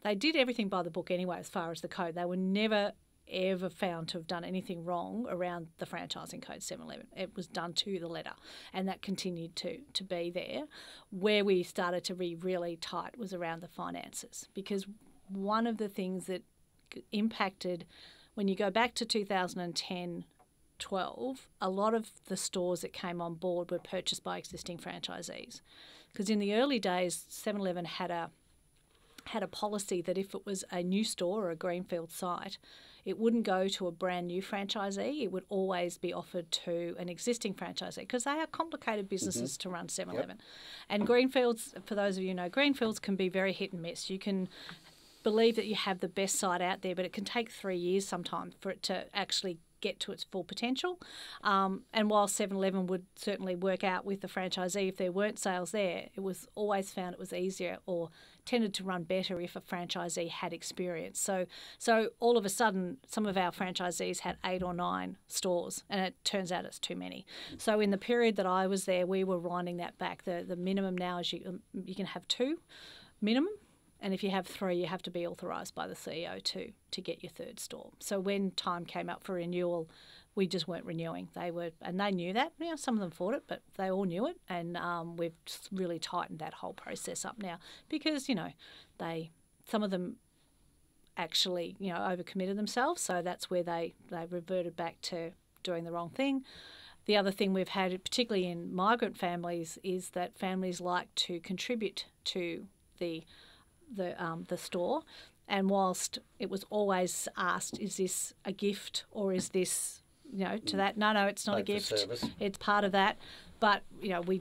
They did everything by the book anyway, as far as the code. They were never ever found to have done anything wrong around the franchising code 711. It was done to the letter, and that continued to be there. Where we started to be really tight was around the finances, because one of the things that impacted, when you go back to 2010, 12, a lot of the stores that came on board were purchased by existing franchisees. Because in the early days, 711 had a policy that if it was a new store or a greenfield site, it wouldn't go to a brand new franchisee. It would always be offered to an existing franchisee, because they are complicated businesses to run 711. Yep. And greenfields, for those of you who know, greenfields can be very hit and miss. You can believe that you have the best site out there, but it can take 3 years sometimes for it to actually get to its full potential. And while 711 would certainly work out with the franchisee if there weren't sales there, it was always found it was easier or tended to run better if a franchisee had experience. So all of a sudden, some of our franchisees had 8 or 9 stores, and it turns out it's too many. So in the period that I was there, we were winding that back. The minimum now is you can have 2 minimum. And if you have 3, you have to be authorised by the CEO to get your 3rd store. So when time came up for renewal, we just weren't renewing. They knew that. You know, some of them fought it, but they all knew it. And we've just really tightened that whole process up now, because some of them actually overcommitted themselves. So that's where they reverted back to doing the wrong thing. The other thing we've had, particularly in migrant families, is that families like to contribute to the store, and whilst it was always asked, is this a gift or is this to that? No, it's not a gift. It's part of that. But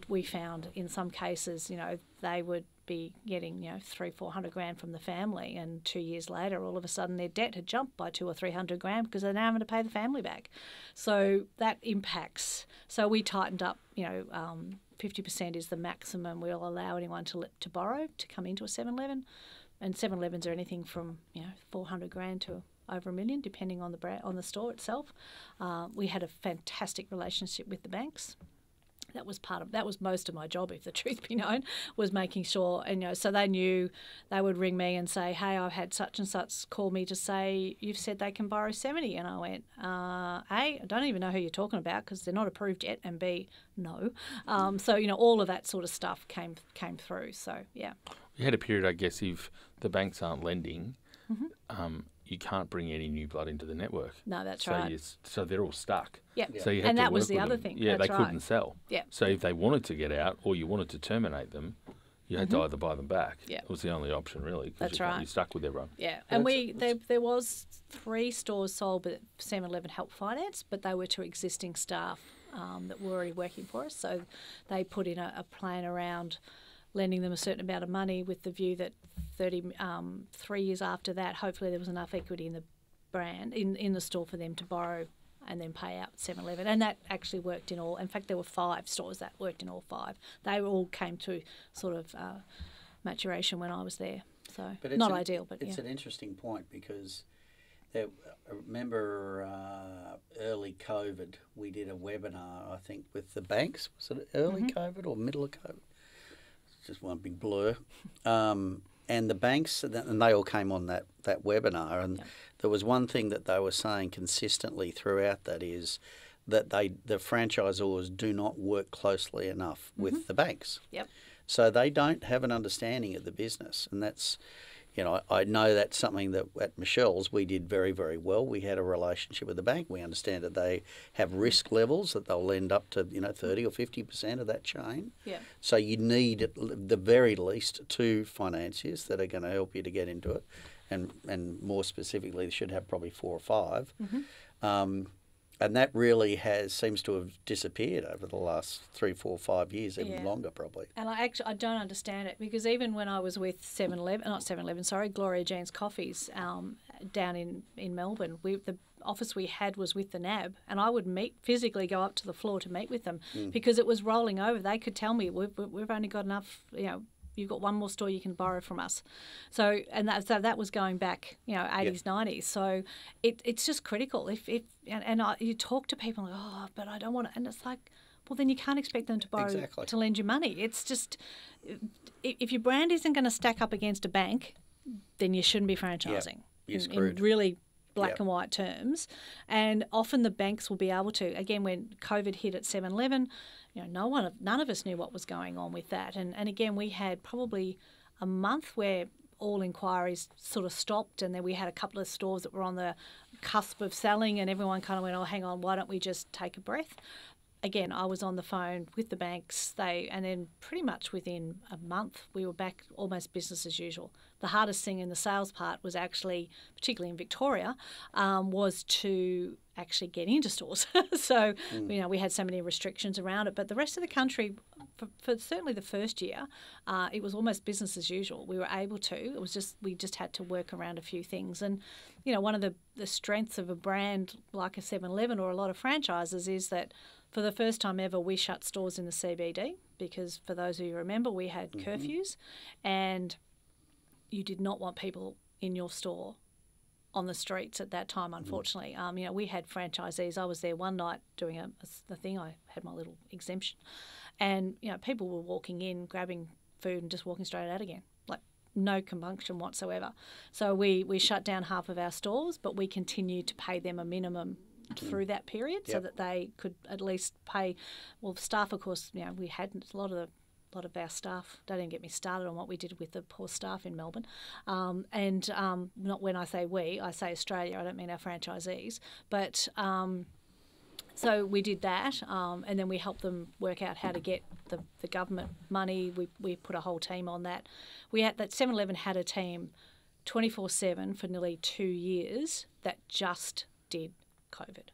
we found in some cases they would be getting 300-400 grand from the family, and 2 years later all of a sudden their debt had jumped by 200 or 300 grand because they're now having to pay the family back. So that impacts. So we tightened up. 50% is the maximum we'll allow anyone to borrow to come into a 711, and 711s are anything from 400 grand to over $1 million, depending on the brand, on the store itself. We had a fantastic relationship with the banks. That was most of my job, if the truth be known, was making sure, and so they knew. They would ring me and say, "Hey, I've had such and such call me to say you've said they can borrow 70," and I went, A, I don't even know who you're talking about because they're not approved yet, and B, no. So all of that sort of stuff came through. So yeah, you had a period, I guess, if the banks aren't lending. You can't bring any new blood into the network. No, that's right. So they're all stuck. Yeah. So you had and to that work was the with other them. thing. Yeah, that's they right. couldn't sell. Yeah. So if they wanted to get out or you wanted to terminate them, you had to either buy them back. Yeah. It was the only option, really. That's right. You're stuck with everyone. Yeah. And there was 3 stores sold, but 711 helped finance, but they were to existing staff that were already working for us. So they put in a plan around lending them a certain amount of money with the view that 3 years after that, hopefully there was enough equity in the brand, in the store for them to borrow and then pay out 711. And that actually worked in all. In fact, there were 5 stores that worked in all 5. They all came to sort of maturation when I was there. So not ideal, but it's an interesting point, because I remember early COVID, we did a webinar, I think, with the banks. Was it early COVID or middle of COVID? It's just one big blur. And the banks, and they all came on that webinar, and there was one thing that they were saying consistently throughout, that is that the franchisors do not work closely enough with the banks. Yep. So they don't have an understanding of the business, and that's, I know that's something that at Michelle's we did very, very well. We had a relationship with the bank. We understand that they have risk levels that they'll lend up to 30 or 50% of that chain. Yeah. So you need at the very least 2 financiers that are going to help you to get into it, and more specifically, they should have probably 4 or 5. And that really seems to have disappeared over the last 3, 4, 5 years, even longer probably. And I don't understand it, because even when I was with 711, Gloria Jean's Coffees down in Melbourne, the office we had was with the NAB, and I would physically go up to the floor to meet with them because it was rolling over. They could tell me, we've only got enough, you've got one more store you can borrow from us. So that was going back, 80s, 90s. So it's just critical. You talk to people like, oh, but I don't want to, and it's like, well, then you can't expect them to borrow Exactly. to lend you money. It's just, if your brand isn't going to stack up against a bank, then you shouldn't be franchising. You're in screwed. really black Yep. and white terms. And often the banks will be able to, again, when COVID hit at 7-Eleven, none of us knew what was going on with that. And again, we had probably a month where all inquiries sort of stopped, and then we had a couple of stores that were on the cusp of selling, and everyone kind of went, oh, hang on, why don't we just take a breath? Again, I was on the phone with the banks, and then pretty much within a month we were back almost business as usual. The hardest thing in the sales part was actually, particularly in Victoria, was to actually get into stores. So, we had so many restrictions around it. But the rest of the country, for certainly the first year, it was almost business as usual. We were able to. It was just, we just had to work around a few things. And, one of the strengths of a brand like a 7-Eleven or a lot of franchises is that for the first time ever, we shut stores in the CBD because, for those of you who remember, we had curfews, and you did not want people in your store on the streets at that time, unfortunately. We had franchisees. I was there one night doing the thing. I had my little exemption. And, people were walking in, grabbing food and just walking straight out again. Like, no compunction whatsoever. So we shut down half of our stores, but we continued to pay them a minimum through that period so that they could at least pay. Well, staff, of course, we had a lot of our staff. Don't even get me started on what we did with the poor staff in Melbourne. Not when I say we, I say Australia. I don't mean our franchisees. But so we did that, and then we helped them work out how to get the government money. We put a whole team on that. We had that 7-Eleven had a team 24/7 for nearly 2 years that just did COVID.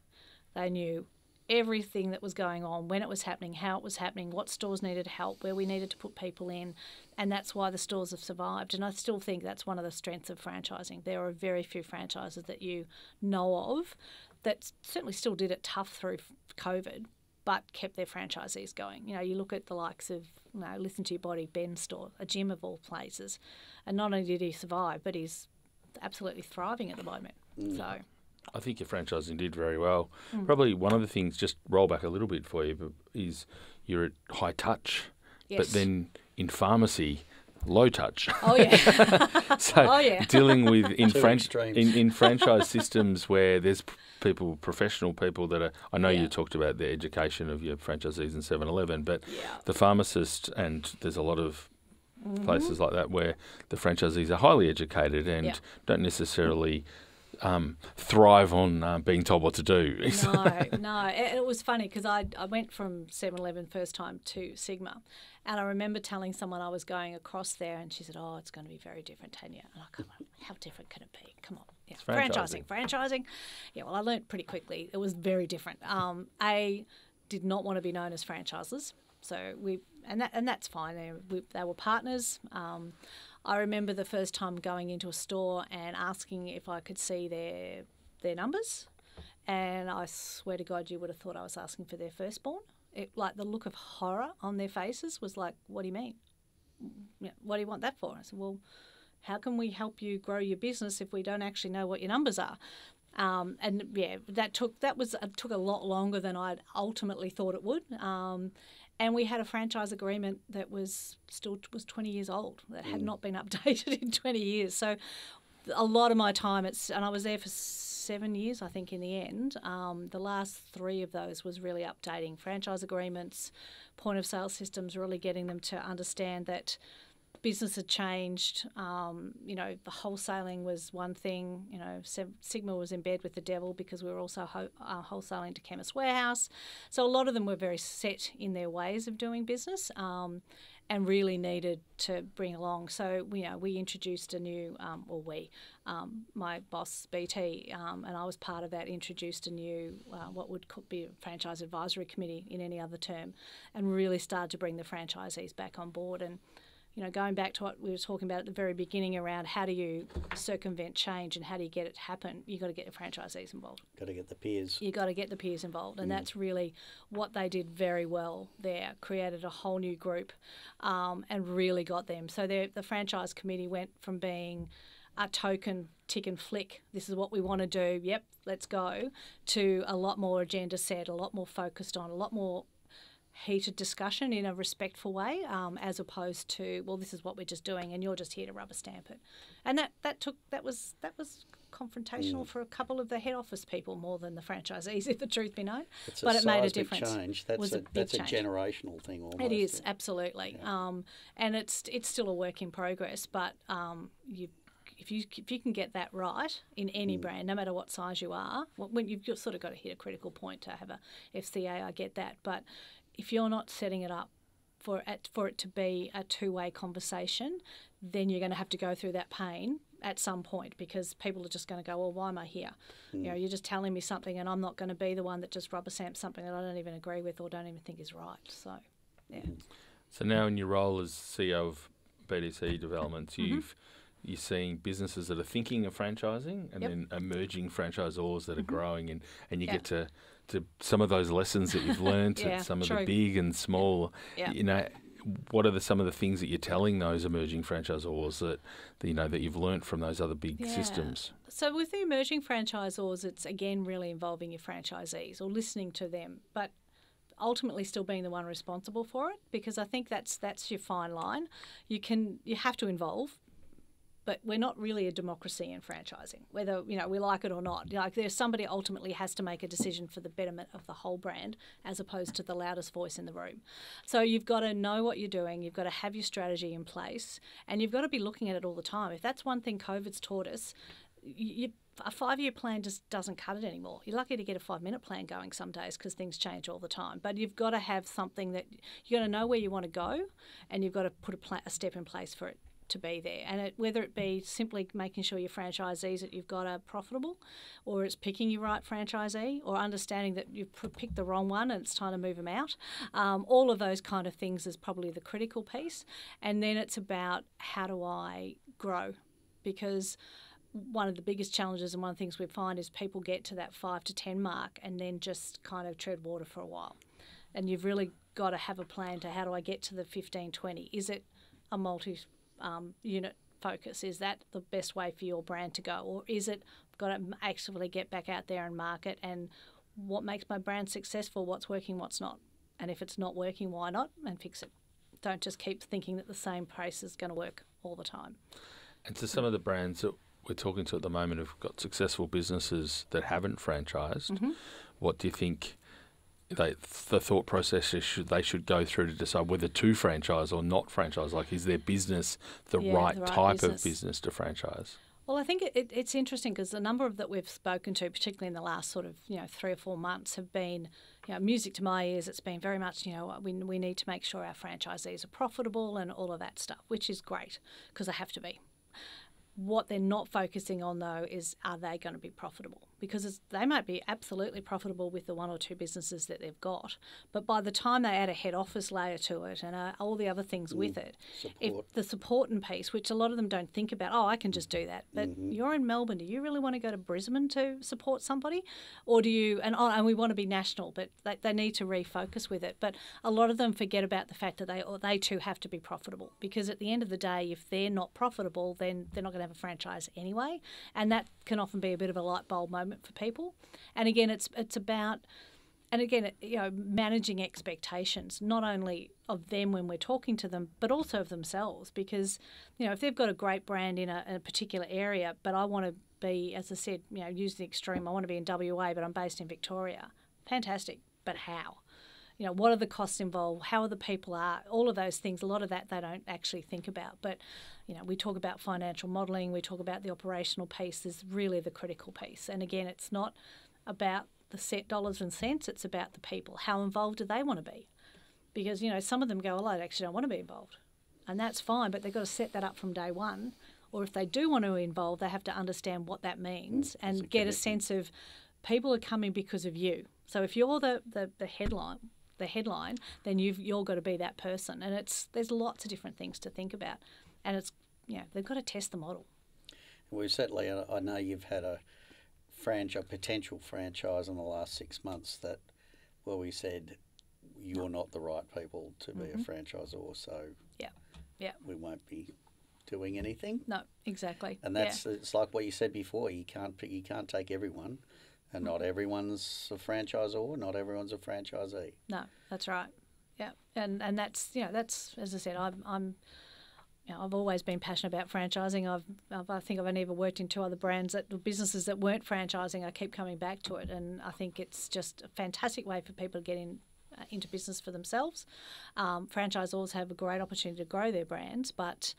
They knew everything that was going on, when it was happening, how it was happening, what stores needed help, where we needed to put people in, and that's why the stores have survived. And I still think that's one of the strengths of franchising. There are very few franchises that you know of that certainly still did it tough through COVID, but kept their franchisees going. You look at the likes of, Listen to Your Body, Ben's store, a gym of all places, and not only did he survive, but he's absolutely thriving at the moment. So I think your franchising did very well. Probably one of the things, just roll back a little bit for you, but is you're at high touch, but then in pharmacy, low touch. Oh, yeah. So dealing with in extremes. franchise systems where there's professional people that are, I know you talked about the education of your franchisees in 7-Eleven, but the pharmacist, and there's a lot of places like that where the franchisees are highly educated and don't necessarily thrive on being told what to do. No. It was funny because I went from 7-Eleven first time to Sigma, and I remember telling someone I was going across there, and she said, "Oh, it's going to be very different, Tanya." And I come on, how different can it be? Come on, franchising. Yeah, well, I learnt pretty quickly it was very different. I did not want to be known as franchises, so that's fine. They were partners. I remember the first time going into a store and asking if I could see their numbers, and I swear to God, you would have thought I was asking for their firstborn. Like the look of horror on their faces was like, "What do you mean? What do you want that for?" I said, "Well, how can we help you grow your business if we don't actually know what your numbers are?" That took a lot longer than I'd ultimately thought it would. And we had a franchise agreement that was 20 years old, that had not been updated in 20 years. So a lot of my time, and I was there for 7 years, I think, in the end. The last 3 of those was really updating franchise agreements, point of sale systems, really getting them to understand that business had changed. The wholesaling was one thing. Sigma was in bed with the devil because we were also wholesaling to Chemist Warehouse. So a lot of them were very set in their ways of doing business and really needed to bring along. So, we introduced a new, my boss, BT, and I was part of that, introduced a new, what would be a franchise advisory committee in any other term, and really started to bring the franchisees back on board. And going back to what we were talking about at the very beginning around how do you circumvent change and how do you get it to happen, you've got to get the franchisees involved. Got to get the peers. You've got to get the peers involved, and that's really what they did very well there, created a whole new group and really got them. So the franchise committee went from being a token tick and flick, this is what we want to do, yep, let's go, to a lot more agenda set, a lot more focused on, a lot more heated discussion in a respectful way, as opposed to, well, this is what we're just doing and you're just here to rubber stamp it. And that was confrontational for a couple of the head office people more than the franchisees, if the truth be known. But it made a difference. Change. That's a generational thing almost. It is, absolutely. Yeah. And it's still a work in progress, but if you can get that right in any brand, no matter what size you are, when you've sort of got to hit a critical point to have a FCA, I get that. But if you're not setting it up for it to be a two-way conversation, then you're going to have to go through that pain at some point, because people are just going to go, well, why am I here? You're just telling me something, and I'm not going to be the one that just rubber stamps something that I don't even agree with or don't even think is right. So, yeah. So now in your role as CEO of BDC Developments, you're seeing businesses that are thinking of franchising, and then emerging franchisors that are growing, and you get to some of those lessons that you've learned, some of the big and small. You know, what are some of the things that you're telling those emerging franchisors that you've learnt from those other big systems? So with the emerging franchisors, it's again really involving your franchisees or listening to them, but ultimately still being the one responsible for it, because I think that's your fine line. You have to involve, but we're not really a democracy in franchising, whether we like it or not. Like, there's somebody ultimately has to make a decision for the betterment of the whole brand, as opposed to the loudest voice in the room. So you've got to know what you're doing. You've got to have your strategy in place, and you've got to be looking at it all the time. If that's one thing COVID's taught us, a 5-year plan just doesn't cut it anymore. You're lucky to get a 5-minute plan going some days, because things change all the time. But you've got to have something that you've got to know where you want to go, and you've got to put a step in place for it to be there. And whether it be simply making sure your franchisees that you've got are profitable, or it's picking your right franchisee, or understanding that you've picked the wrong one and it's time to move them out. All of those kind of things is probably the critical piece. And then it's about, how do I grow? Because one of the biggest challenges, and one of the things we find, is people get to that 5 to 10 mark and then just kind of tread water for a while. And you've really got to have a plan to, how do I get to the 15, 20? Is it a multi-unit focus? Is that the best way for your brand to go? Or is it, got to actively get back out there and market, and what makes my brand successful, what's working, what's not? And if it's not working, why not? And fix it. Don't just keep thinking that the same price is going to work all the time. And to some of the brands that we're talking to at the moment have got successful businesses that haven't franchised, what do you think the thought process is they should go through to decide whether to franchise or not franchise? Like, is their business the right type of business to franchise? Well, I think it's interesting, because the number of that we've spoken to, particularly in the last sort of 3 or 4 months, have been music to my ears. It's been very much we need to make sure our franchisees are profitable and all of that stuff, which is great, because they have to be. What they're not focusing on, though, is, are they going to be profitable? Because they might be absolutely profitable with the 1 or 2 businesses that they've got, but by the time they add a head office layer to it and all the other things with it, if the support and piece, which a lot of them don't think about, I can just do that. But you're in Melbourne. Do you really want to go to Brisbane to support somebody? Or do you, and we want to be national, but they need to refocus with it. But a lot of them forget about the fact that they too have to be profitable, because at the end of the day, if they're not profitable, then they're not going to have a franchise anyway, and that can often be a bit of a light bulb moment for people. And again, it's about, and again, managing expectations, not only of them when we're talking to them, but also of themselves. Because if they've got a great brand in a particular area, but I want to be, as I said, use the extreme, I want to be in WA, but I'm based in Victoria. Fantastic, but how? What are the costs involved? How are the people are? All of those things, a lot of that they don't actually think about. But, we talk about financial modelling, we talk about the operational piece is really the critical piece. And again, it's not about the set dollars and cents, it's about the people. How involved do they want to be? Because, some of them go, I actually don't want to be involved. And that's fine, but they've got to set that up from day one. Or if they do want to involve, they have to understand what that means and get a sense of people are coming because of you. So if you're the headline, then you're got to be that person. And there's lots of different things to think about. And it's, they've got to test the model. Well, certainly, I know you've had a potential franchise in the last 6 months that, we said, you're not the right people to be a franchisor, so we won't be doing anything. No, exactly. And it's like what you said before, you can't take everyone. And not everyone's a franchisor, not everyone's a franchisee. No, that's right. Yeah, and that's that's, as I said, I've always been passionate about franchising. I think I've only ever worked in 2 other brands businesses that weren't franchising. I keep coming back to it, and I think it's just a fantastic way for people to get into business for themselves. Franchisors have a great opportunity to grow their brands, but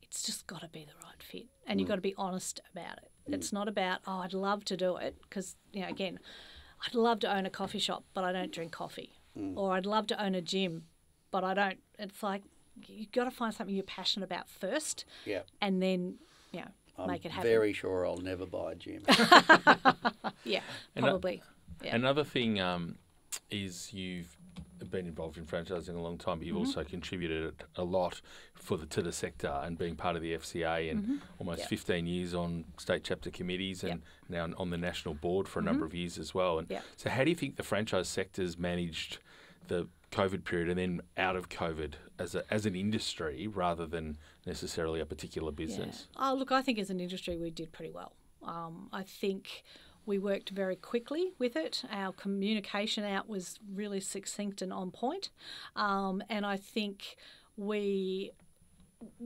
it's just got to be the right fit, and you've got to be honest about it. It's not about, oh, I'd love to do it, because, again, I'd love to own a coffee shop, but I don't drink coffee. Or I'd love to own a gym, but I don't. It's like, you've got to find something you're passionate about first, and then, make it happen. I'm very sure I'll never buy a gym. Yeah, probably. Another thing is you've been involved in franchising a long time, but you've also contributed a lot to the sector, and being part of the FCA and almost 15 years on state chapter committees, and now on the national board for a number of years as well. And so how do you think the franchise sector's managed the COVID period and then out of COVID as an industry rather than necessarily a particular business? Oh, look, I think as an industry we did pretty well. I think we worked very quickly with it. Our communication out was really succinct and on point. And I think we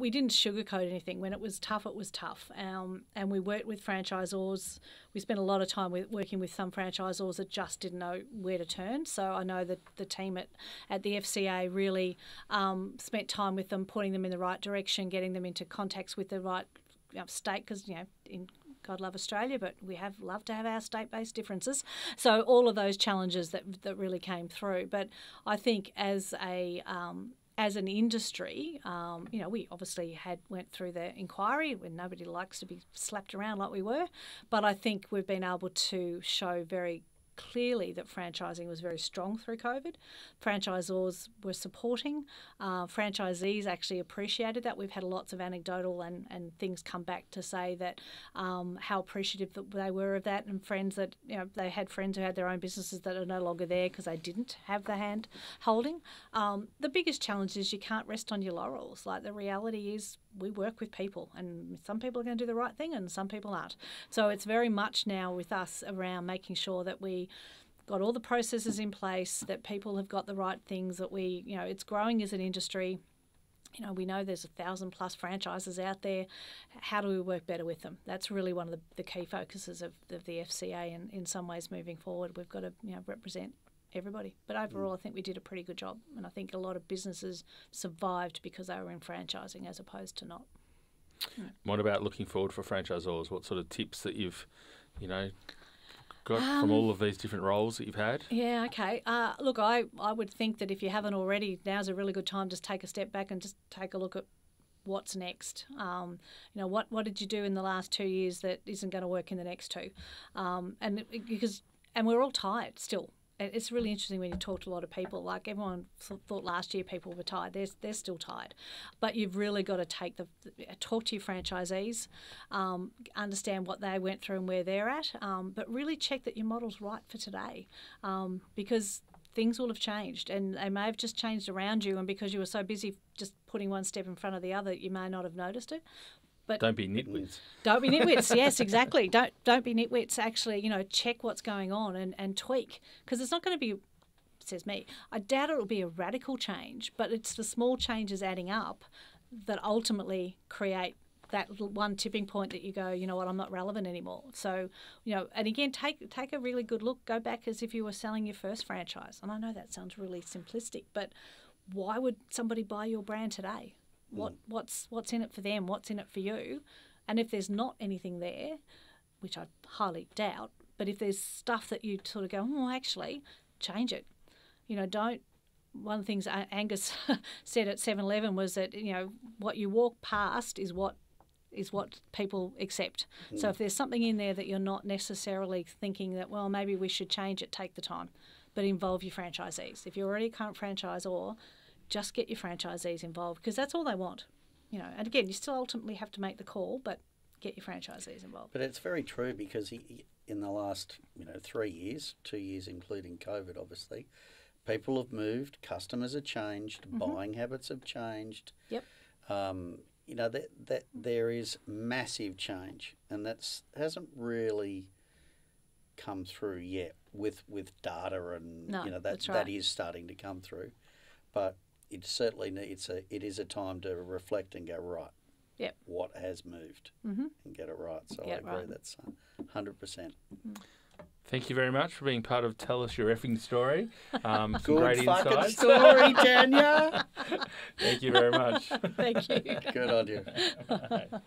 didn't sugarcoat anything. When it was tough, it was tough. And we worked with franchisors. We spent a lot of time working with some franchisors that just didn't know where to turn. So I know that the team at the FCA really spent time with them, pointing them in the right direction, getting them into contacts with the right state, because, God love Australia, but we love to have our state-based differences. So all of those challenges that really came through. But I think as an industry, we obviously went through the inquiry, when nobody likes to be slapped around like we were. But I think we've been able to show very clearly that franchising was very strong through COVID. Franchisors were supporting. Franchisees actually appreciated that. We've had lots of anecdotal and things come back to say that how appreciative that they were of that, and friends that, they had friends who had their own businesses that are no longer there because they didn't have the hand holding. The biggest challenge is you can't rest on your laurels. Like, the reality is we work with people, and some people are going to do the right thing and some people aren't. So it's very much now with us around making sure that we got all the processes in place, that people have got the right things, that it's growing as an industry. We know there's 1,000+ franchises out there. How do we work better with them? That's really one of the key focuses of the FCA, and in some ways moving forward we've got to represent everybody. But overall I think we did a pretty good job, and I think a lot of businesses survived because they were in franchising as opposed to not. What about looking forward for franchisors? What sort of tips that you've got from all of these different roles that you've had? Yeah, okay. Look, I would think that if you haven't already, now's a really good time to take a step back and just take a look at what's next. What did you do in the last 2 years that isn't going to work in the next 2? And we're all tired still. It's really interesting when you talk to a lot of people. Like, everyone thought last year people were tired. They're still tired. But you've really got to talk to your franchisees, understand what they went through and where they're at, but really check that your model's right for today, because things will have changed, and they may have just changed around you, and because you were so busy just putting one step in front of the other, you may not have noticed it. But don't be nitwits. Don't be nitwits. Yes, exactly. Don't be nitwits. Actually, check what's going on and tweak, because it's not going to be, says me, I doubt it'll be a radical change, but it's the small changes adding up that ultimately create that one tipping point that you go, you know what, I'm not relevant anymore. So, and again, take a really good look. Go back as if you were selling your first franchise. And I know that sounds really simplistic, but why would somebody buy your brand today? What's in it for them? What's in it for you? And if there's not anything there, which I highly doubt, but if there's stuff that you sort of go, actually, change it. One of the things Angus said at 7-Eleven was that, what you walk past is what people accept. So if there's something in there that you're not necessarily thinking that, well, maybe we should change it, take the time, but involve your franchisees. If you're already a current franchisor, just get your franchisees involved, because that's all they want. And again, you still ultimately have to make the call, but get your franchisees involved. But it's very true, because in the last 3 years, 2 years including COVID, obviously, people have moved, customers have changed, buying habits have changed. Yep. That there is massive change, and that hasn't really come through yet with data, and no, that is starting to come through. but it certainly needs it is a time to reflect and go, right, Yep. what has moved, Mm-hmm. and get it right. So Get I it agree, right. that's 100%. Thank you very much for being part of Tell Us Your Effing Story. Some Good great fucking insights. story, Tanya. Thank you very much. Thank you. Good on you.